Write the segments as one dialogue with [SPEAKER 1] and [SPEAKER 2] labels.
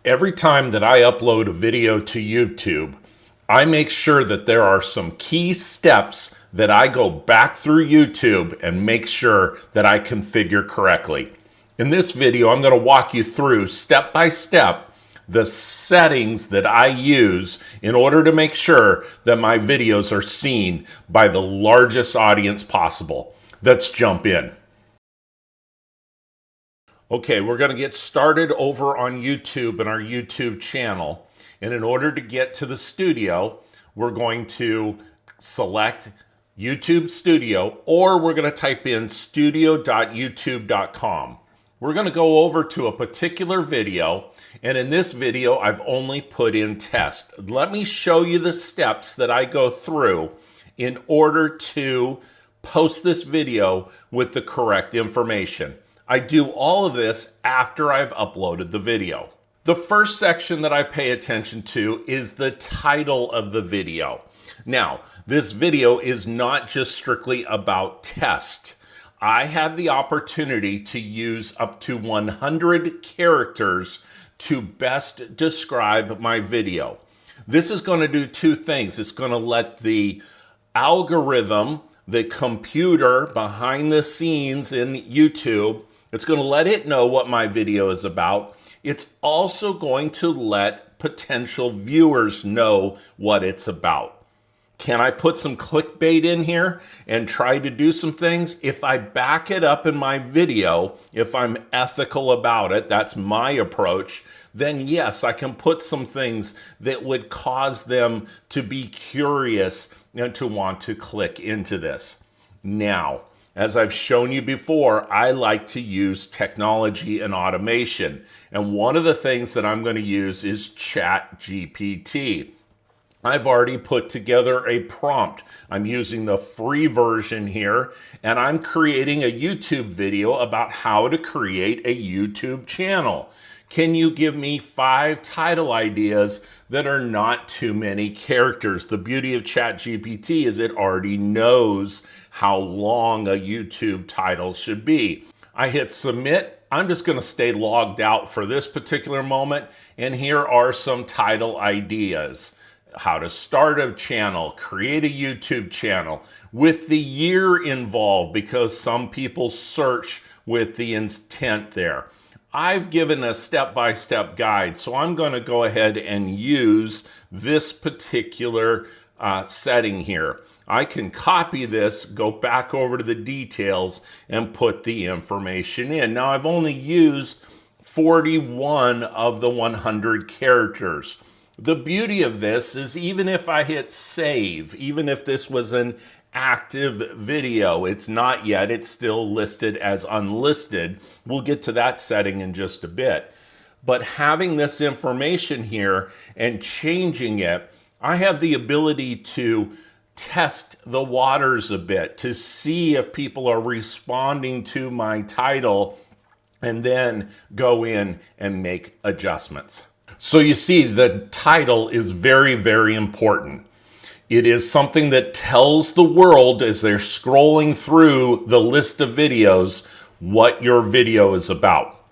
[SPEAKER 1] Every time that I upload a video to YouTube, I make sure that there are some key steps that I go back through YouTube and make sure that I configure correctly. In this video, I'm going to walk you through step by step the settings that I use in order to make sure that my videos are seen by the largest audience possible. Let's jump in. Okay, we're going to get started over on YouTube and our YouTube channel. And in order to get to the studio, we're going to select YouTube Studio, or we're going to type in studio.youtube.com. We're going to go over to a particular video, and in this video, I've only put in test. Let me show you the steps that I go through in order to post this video with the correct information. I do all of this after I've uploaded the video. The first section that I pay attention to is the title of the video. Now, this video is not just strictly about test. I have the opportunity to use up to 100 characters to best describe my video. This is going to do two things. It's going to let the algorithm, the computer behind the scenes in YouTube, it's going to let it know what my video is about. It's also going to let potential viewers know what it's about. Can I put some clickbait in here and try to do some things? If I back it up in my video, if I'm ethical about it, that's my approach, then yes, I can put some things that would cause them to be curious and to want to click into this. Now, as I've shown you before, I like to use technology and automation. And one of the things that I'm going to use is ChatGPT. I've already put together a prompt. I'm using the free version here, and I'm creating a YouTube video about how to create a YouTube channel. Can you give me 5 title ideas that are not too many characters? The beauty of ChatGPT is it already knows how long a YouTube title should be. I hit submit. I'm just going to stay logged out for this particular moment, and here are some title ideas. How to start a channel, create a YouTube channel, with the year involved because some people search with the intent there. I've given a step-by-step guide, so I'm going to go ahead and use this particular setting here. I can copy this, go back over to the details, and put the information in. Now, I've only used 41 of the 100 characters. The beauty of this is even if I hit save, even if this was an active video, it's not yet, it's still listed as unlisted. We'll get to that setting in just a bit. But having this information here and changing it, I have the ability to test the waters a bit to see if people are responding to my title and then go in and make adjustments. So you see, the title is very, very important. It is something that tells the world as they're scrolling through the list of videos what your video is about.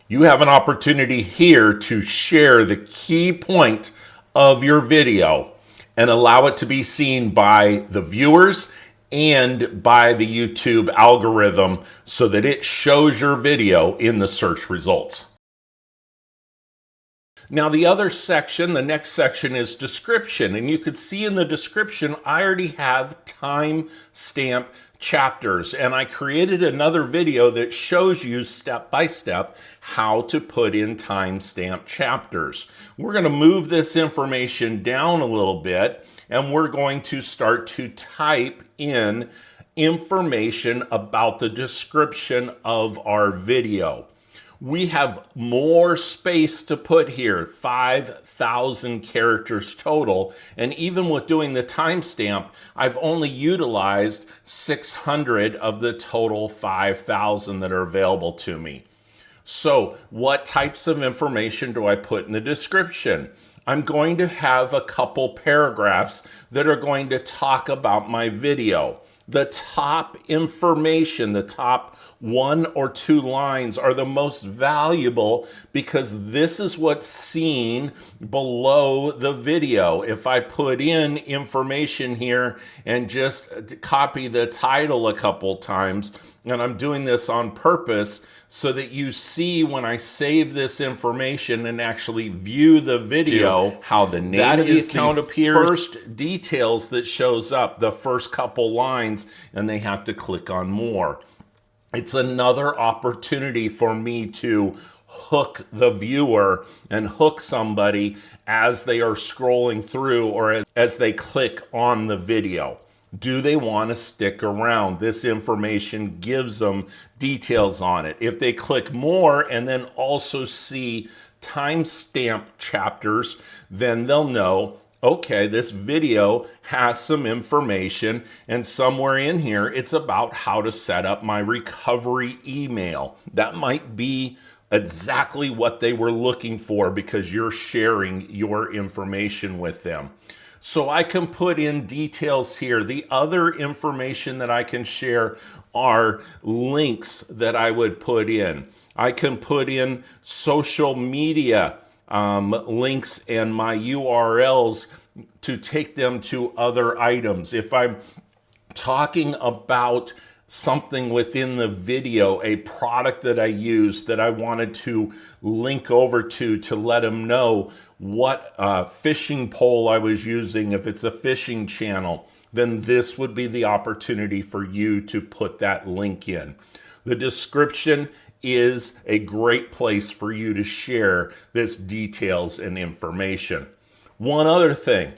[SPEAKER 1] You have an opportunity here to share the key point of your video and allow it to be seen by the viewers and by the YouTube algorithm so that it shows your video in the search results. Now the other section, the next section is description, and you could see in the description I already have time-stamp chapters, and I created another video that shows you step by step how to put in time-stamp chapters. We're going to move this information down a little bit, and we're going to start to type in information about the description of our video. We have more space to put here, 5,000 characters total. And even with doing the timestamp, I've only utilized 600 of the total 5,000 that are available to me. So what types of information do I put in the description? I'm going to have a couple paragraphs that are going to talk about my video. The top information, the top 1 or 2 lines are the most valuable because this is what's seen below the video. If I put in information here and just copy the title a couple times, and I'm doing this on purpose so that you see when I save this information and actually view the video, how the name of the account appears. First details that shows up, the first couple lines, and they have to click on more. It's another opportunity for me to hook the viewer and hook somebody as they are scrolling through or as they click on the video. Do they want to stick around? This information gives them details on it. If they click more and then also see timestamp chapters, then they'll know, okay, this video has some information, and somewhere in here, it's about how to set up my recovery email. That might be exactly what they were looking for because you're sharing your information with them. So I can put in details here. The other information that I can share are links that I would put in. I can put in social media links and my URLs to take them to other items. If I'm talking about something within the video, a product that I used that I wanted to link over to let them know what fishing pole I was using, if it's a fishing channel, then this would be the opportunity for you to put that link in. The description is a great place for you to share this details and information. One other thing,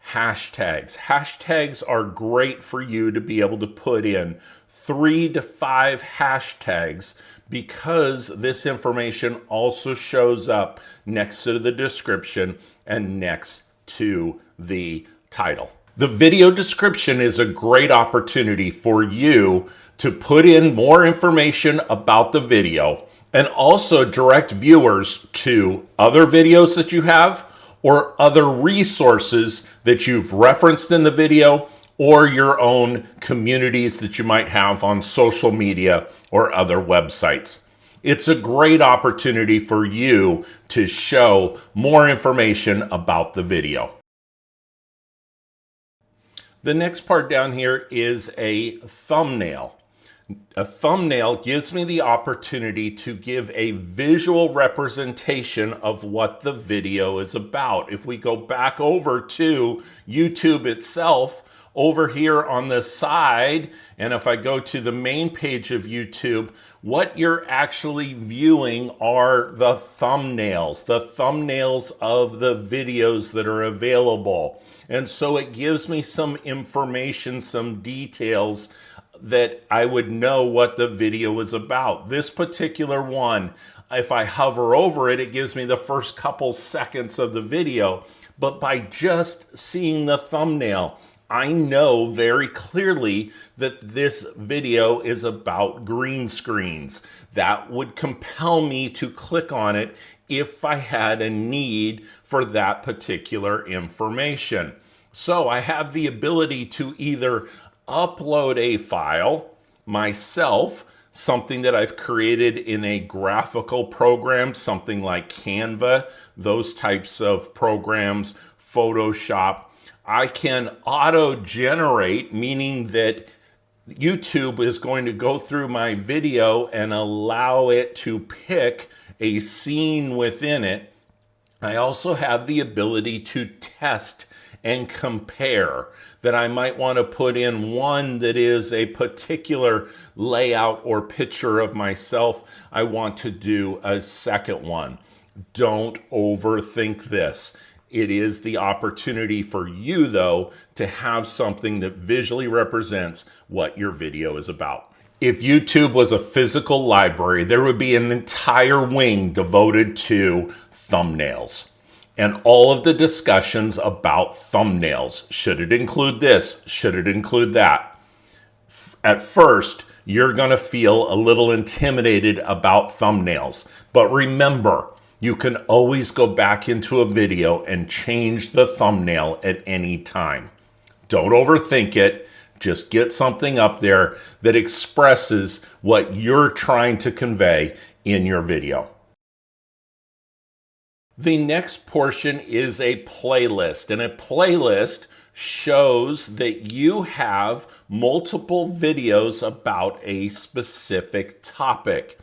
[SPEAKER 1] hashtags. Hashtags are great for you to be able to put in 3 to 5 hashtags because this information also shows up next to the description and next to the title. The video description is a great opportunity for you to put in more information about the video and also direct viewers to other videos that you have or other resources that you've referenced in the video or your own communities that you might have on social media or other websites. It's a great opportunity for you to show more information about the video. The next part down here is a thumbnail. A thumbnail gives me the opportunity to give a visual representation of what the video is about. If we go back over to YouTube itself, over here on the side, and if I go to the main page of YouTube, what you're actually viewing are the thumbnails of the videos that are available. And so it gives me some information, some details that I would know what the video is about. This particular one, if I hover over it, it gives me the first couple seconds of the video. But by just seeing the thumbnail, I know very clearly that this video is about green screens. That would compel me to click on it if I had a need for that particular information. So I have the ability to either upload a file myself, something that I've created in a graphical program, something like Canva, those types of programs, Photoshop. I can auto-generate, meaning that YouTube is going to go through my video and allow it to pick a scene within it. I also have the ability to test and compare, that I might want to put in one that is a particular layout or picture of myself. I want to do a second one. Don't overthink this. It is the opportunity for you, though, to have something that visually represents what your video is about. If YouTube was a physical library, there would be an entire wing devoted to thumbnails and all of the discussions about thumbnails. Should it include this? Should it include that? At first, you're going to feel a little intimidated about thumbnails, but remember, you can always go back into a video and change the thumbnail at any time. Don't overthink it. Just get something up there that expresses what you're trying to convey in your video. The next portion is a playlist, and a playlist shows that you have multiple videos about a specific topic.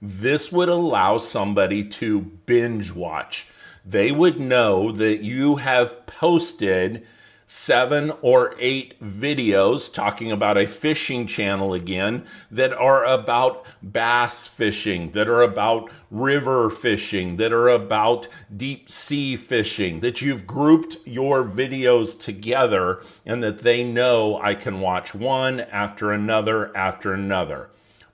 [SPEAKER 1] This would allow somebody to binge watch. They would know that you have posted 7 or 8 videos talking about a fishing channel again that are about bass fishing, that are about river fishing, that are about deep sea fishing, that you've grouped your videos together and that they know I can watch one after another after another.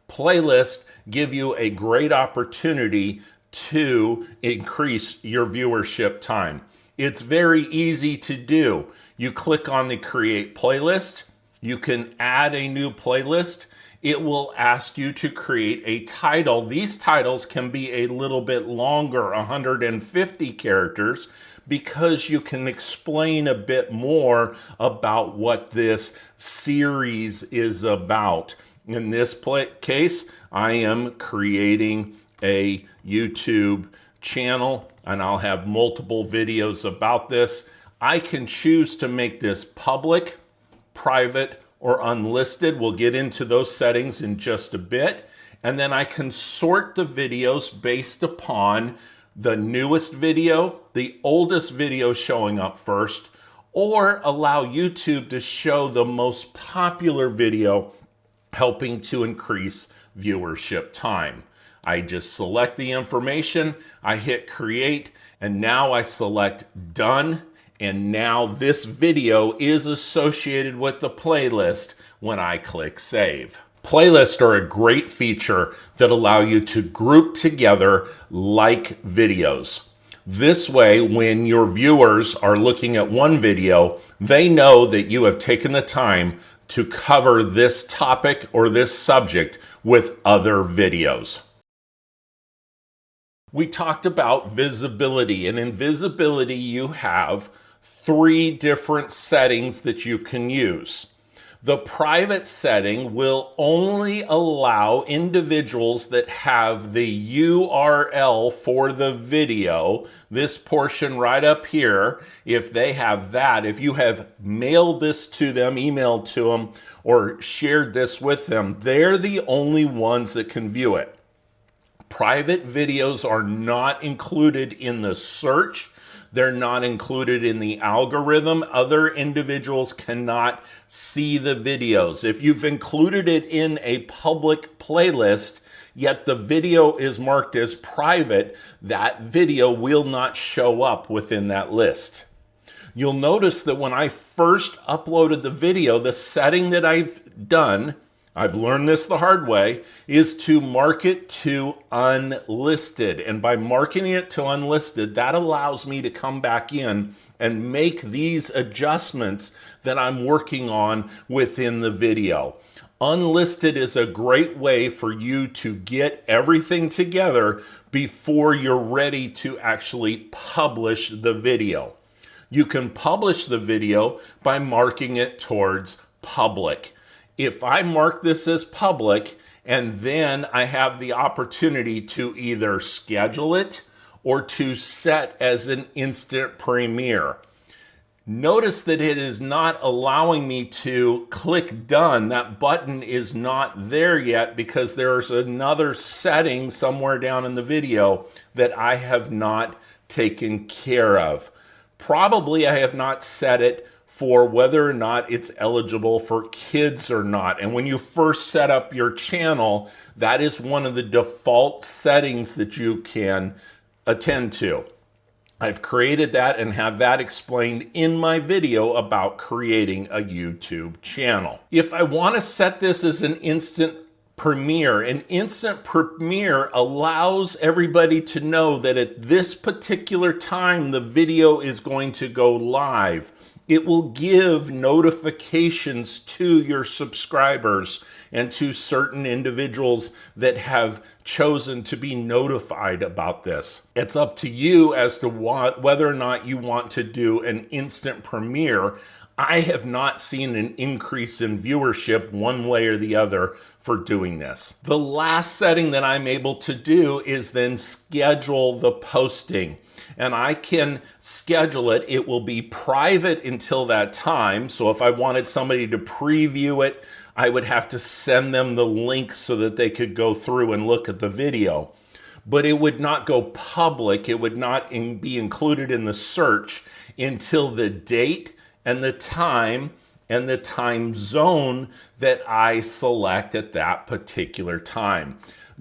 [SPEAKER 1] Playlists give you a great opportunity to increase your viewership time. It's very easy to do. You click on the Create Playlist. You can add a new playlist. It will ask you to create a title. These titles can be a little bit longer, 150 characters, because you can explain a bit more about what this series is about. In this case, I am creating a YouTube channel, and I'll have multiple videos about this. I can choose to make this public, private, or unlisted. We'll get into those settings in just a bit. And then I can sort the videos based upon the newest video, the oldest video showing up first, or allow YouTube to show the most popular video, helping to increase viewership time. I just select the information, I hit create, and now I select done. And now this video is associated with the playlist when I click save. Playlists are a great feature that allow you to group together like videos. This way, when your viewers are looking at one video, they know that you have taken the time to cover this topic or this subject with other videos. We talked about visibility, and in visibility you have 3 different settings that you can use. The private setting will only allow individuals that have the URL for the video, this portion right up here. If they have that, if you have mailed this to them, emailed to them, or shared this with them, they're the only ones that can view it. Private videos are not included in the search. They're not included in the algorithm. Other individuals cannot see the videos. If you've included it in a public playlist, yet the video is marked as private, that video will not show up within that list. You'll notice that when I first uploaded the video, the setting that I've done, I've learned this the hard way, is to mark it to unlisted. And by marking it to unlisted, that allows me to come back in and make these adjustments that I'm working on within the video. Unlisted is a great way for you to get everything together before you're ready to actually publish the video. You can publish the video by marking it towards public. If I mark this as public, and then I have the opportunity to either schedule it or to set as an instant premiere. Notice that it is not allowing me to click done. That button is not there yet because there's another setting somewhere down in the video that I have not taken care of. Probably I have not set it for whether or not it's eligible for kids or not. And when you first set up your channel, that is one of the default settings that you can attend to. I've created that and have that explained in my video about creating a YouTube channel. If I want to set this as an instant premiere allows everybody to know that at this particular time the video is going to go live. It will give notifications to your subscribers and to certain individuals that have chosen to be notified about this. It's up to you as to whether or not you want to do an instant premiere. I have not seen an increase in viewership one way or the other for doing this. The last setting that I'm able to do is then schedule the posting. And I can schedule it. It will be private until that time. So if I wanted somebody to preview it, I would have to send them the link so that they could go through and look at the video. But it would not go public. It would not be included in the search until the date and the time zone that I select at that particular time.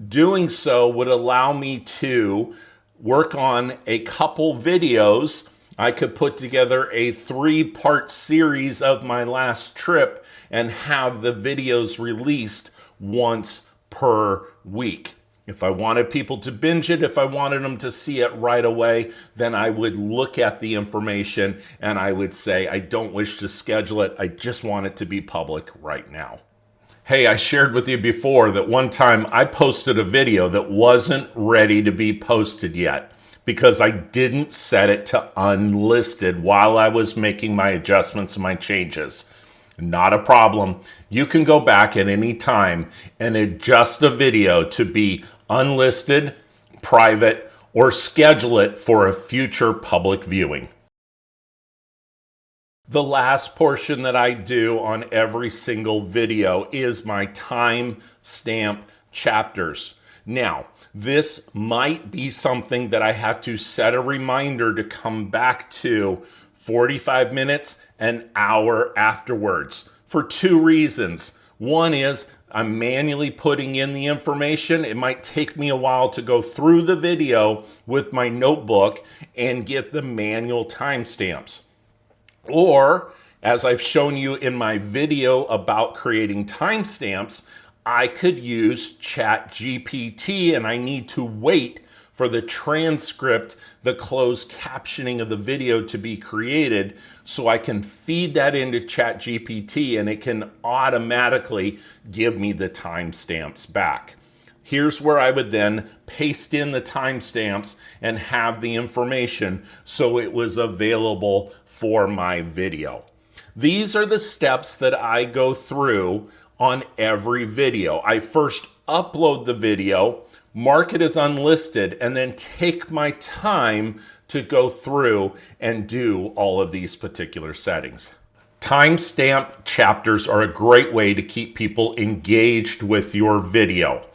[SPEAKER 1] Doing so would allow me to work on a couple videos. I could put together a 3-part series of my last trip and have the videos released once per week. If I wanted people to binge it, if I wanted them to see it right away, then I would look at the information and I would say, I don't wish to schedule it. I just want it to be public right now. Hey, I shared with you before that one time I posted a video that wasn't ready to be posted yet because I didn't set it to unlisted while I was making my adjustments and my changes. Not a problem. You can go back at any time and adjust a video to be unlisted, private, or schedule it for a future public viewing. The last portion that I do on every single video is my timestamp chapters. Now, this might be something that I have to set a reminder to come back to 45 minutes, an hour afterwards, for 2 reasons. One is I'm manually putting in the information. It might take me a while to go through the video with my notebook and get the manual timestamps. Or, as I've shown you in my video about creating timestamps, I could use ChatGPT and I need to wait for the transcript, the closed captioning of the video to be created so I can feed that into ChatGPT and it can automatically give me the timestamps back. Here's where I would then paste in the timestamps and have the information so it was available for my video. These are the steps that I go through on every video. I first upload the video, mark it as unlisted, and then take my time to go through and do all of these particular settings. Timestamp chapters are a great way to keep people engaged with your video.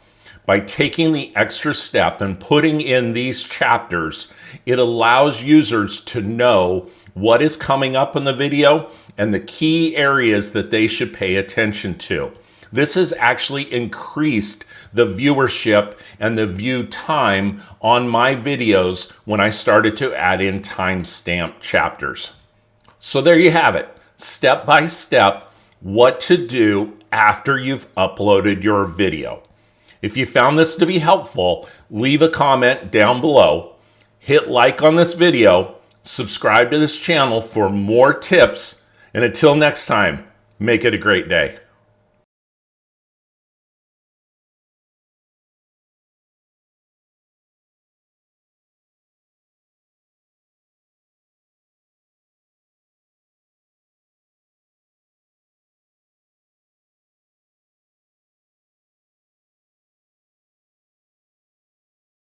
[SPEAKER 1] By taking the extra step and putting in these chapters, it allows users to know what is coming up in the video and the key areas that they should pay attention to. This has actually increased the viewership and the view time on my videos when I started to add in timestamp chapters. So there you have it, step by step, what to do after you've uploaded your video. If you found this to be helpful, leave a comment down below, hit like on this video, subscribe to this channel for more tips, and until next time, make it a great day.